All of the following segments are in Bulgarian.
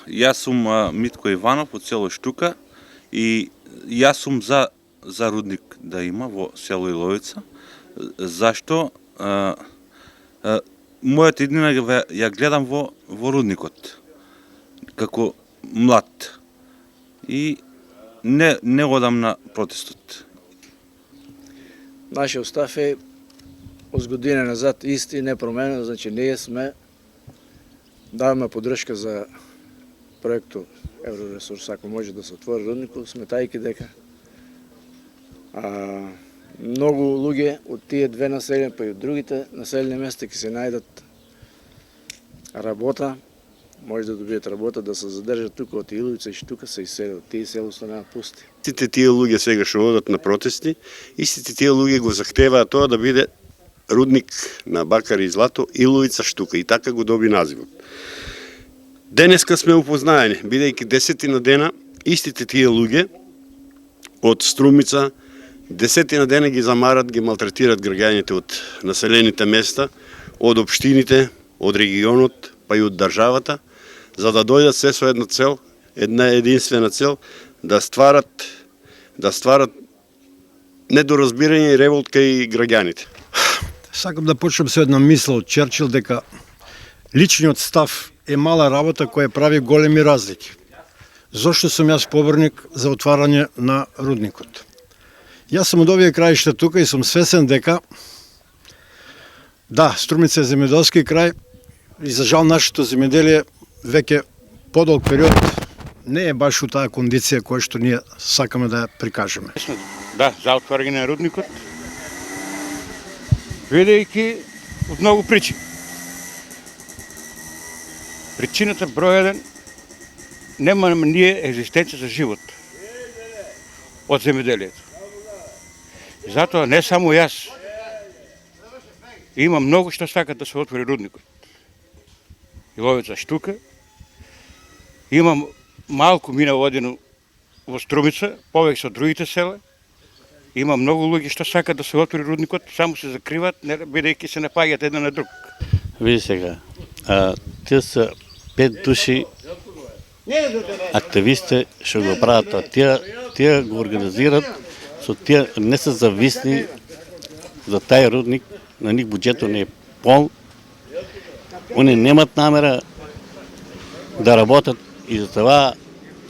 Јас сум Митко Иванов од село Штука и јас сум за рудник да има во село Иловица. Зашто? Мојата иднина ја гледам во рудникот како млад и не одам на протестот. Нашиот став е од година назад исти, непроменен, значи ние сме даваме поддршка за проектот Евроресурс, ако може да се отвори рудникот, сметајќи дека многу луѓе од тие две населени, па и од другите населени места ќе се најдат работа, може да добијат работа, да се задржат тука од Иловица и Штука се иселат. Тие село станаат пусти. Истите тие луѓе сега што одат на протести, истите тие луѓе го захтеваат тоа да биде рудник на бакар и злато Иловица Штука и така го доби називот. Денеска сме упознаени, бидејќи 10 дена истите тие луѓе од Струмица 10 дена ги замарат, ги малтретират граѓаните од населените места, од општините, од регионот, па и од државата, за да дојдат се со една цел, една единствена цел, да стварат недоразбирање и револт кај граѓаните. Сакам да почнам со една мисла од Черчил дека личниот став е мала работа која прави големи разлики. Зошто сум јас поборник за отварање на рудникот? Јас сум од овие краишта тука и сум свесен дека да, Струмица е земјоделски крај и за жал нашето земјоделие веќе подолг период не е баш у таа кондиција која што ние сакаме да ја прикажеме. Да, за отварање на рудникот, видејќи од многу причини. Причината број 1, немаме ние екзистенција за живот од земјоделието. Затоа не само јас, има многу што сакат да се отвори рудникот. Иловица Штука, има малку мина водено во Струмица, повеќе со другите села. Има многу луѓе што сакат да се отвори рудникот, само се закриват, бидејќи се напаѓаат еден на друг. Види сега, тие се 5 души активисти што го прават тоа. Тие го организираат, со тие не се зависни за тај рудник, на них буџетот не е пол. Они немат намера да работат и за това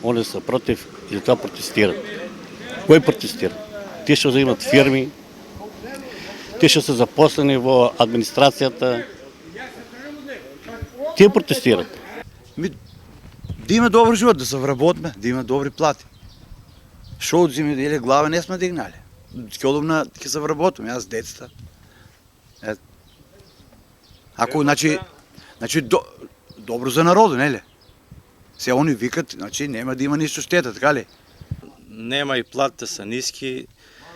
они са против и за това протестират. Кој протестира? Тие што имат фирми, тие што се запослени во администрацијата, тие протестират. Да има добар живот, да се вработме, да има добри плати. Шо од земјоделие глава не сме дигнале. Ќе одам ќе се вработам, јас децата. Ако, значи, добро за народот, нели? Се они викат, значи нема да има ништо штета, така ли? Нема и платите са ниски,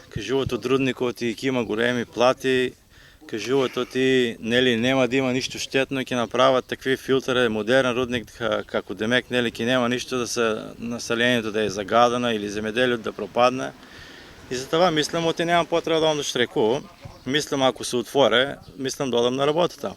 кажуват од рудникот и ќе има големи плати, кажуват и нели нема да има ништо штетно, ќе направат такви филтри, модерен рудник, како демек нели ќе нема ништо да се населението да е загадено или земјоделието да пропадне. И затоа мислам, оти немам потреба да штрекувам. Мислам, ако се отворе, мислам да одам на работа таму.